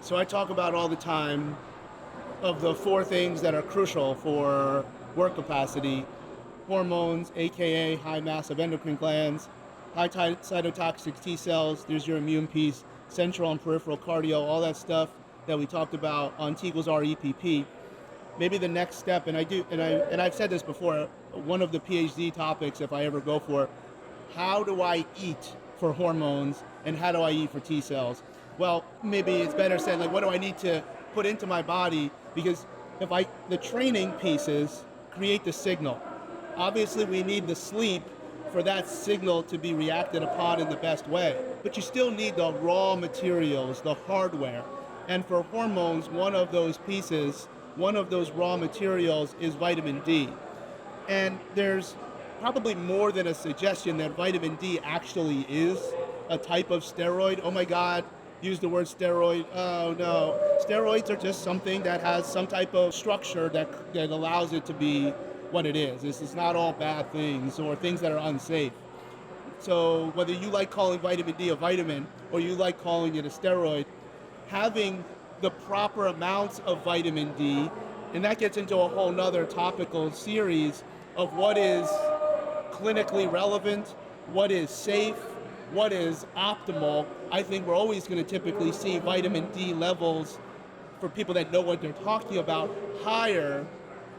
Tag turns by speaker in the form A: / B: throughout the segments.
A: So I talk about all the time of the four things that are crucial for work capacity: hormones, aka high massive endocrine glands, high cytotoxic T cells, there's your immune piece, central and peripheral cardio, all that stuff that we talked about on T equals R EPP. Maybe the next step, and I've said this before, one of the PhD topics, if I ever go for it, how do I eat for hormones and how do I eat for T cells? Well, maybe it's better said, like, what do I need to put into my body? Because the training pieces create the signal. Obviously, we need the sleep for that signal to be reacted upon in the best way. But you still need the raw materials, the hardware. And for hormones, one of those pieces, one of those raw materials is vitamin D. And there's probably more than a suggestion that vitamin D actually is a type of steroid. Oh my God, use the word steroid. Oh no. Steroids are just something that has some type of structure that allows it to be what it is. It's not all bad things or things that are unsafe. So whether you like calling vitamin D a vitamin or you like calling it a steroid, having the proper amounts of vitamin D, and that gets into a whole nother topical series of what is clinically relevant, what is safe, what is optimal. I think we're always going to typically see vitamin D levels, for people that know what they're talking about, higher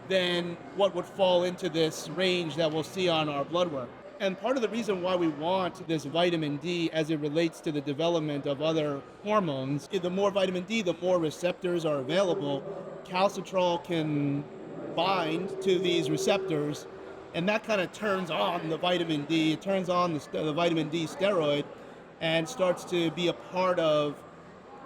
A: than what would fall into this range that we'll see on our blood work. And part of the reason why we want this vitamin D as it relates to the development of other hormones, the more vitamin D, the more receptors are available. Calcitrol can bind to these receptors, and that kind of turns on the vitamin D. It turns on the vitamin D steroid and starts to be a part of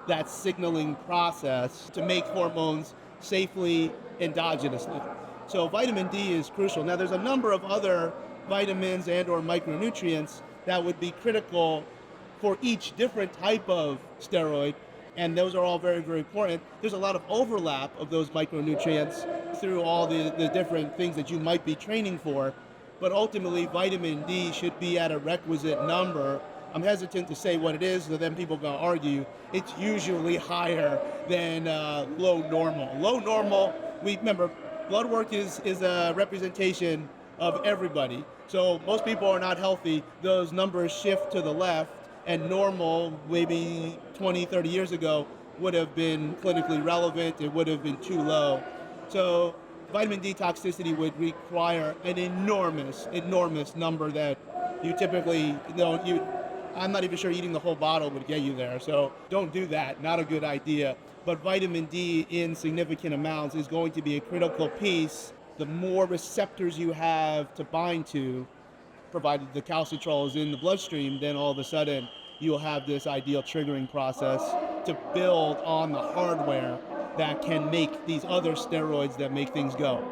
A: that signaling process to make hormones safely endogenously. So vitamin D is crucial. Now there's a number of other vitamins and or micronutrients that would be critical for each different type of steroid, and those are all very, very important. There's a lot of overlap of those micronutrients through all the different things that you might be training for, but ultimately vitamin D should be at a requisite number. I'm hesitant to say what it is, so then people go argue. It's usually higher than low normal. Low normal, we remember, blood work is a representation of everybody. So most people are not healthy. Those numbers shift to the left, and normal, maybe 20, 30 years ago, would have been clinically relevant. It would have been too low. So vitamin D toxicity would require an enormous, enormous number that you typically don't. I'm not even sure eating the whole bottle would get you there. So don't do that. Not a good idea. But vitamin D in significant amounts is going to be a critical piece. The more receptors you have to bind to, provided the calcitrol is in the bloodstream, then all of a sudden you'll have this ideal triggering process to build on the hardware that can make these other steroids that make things go.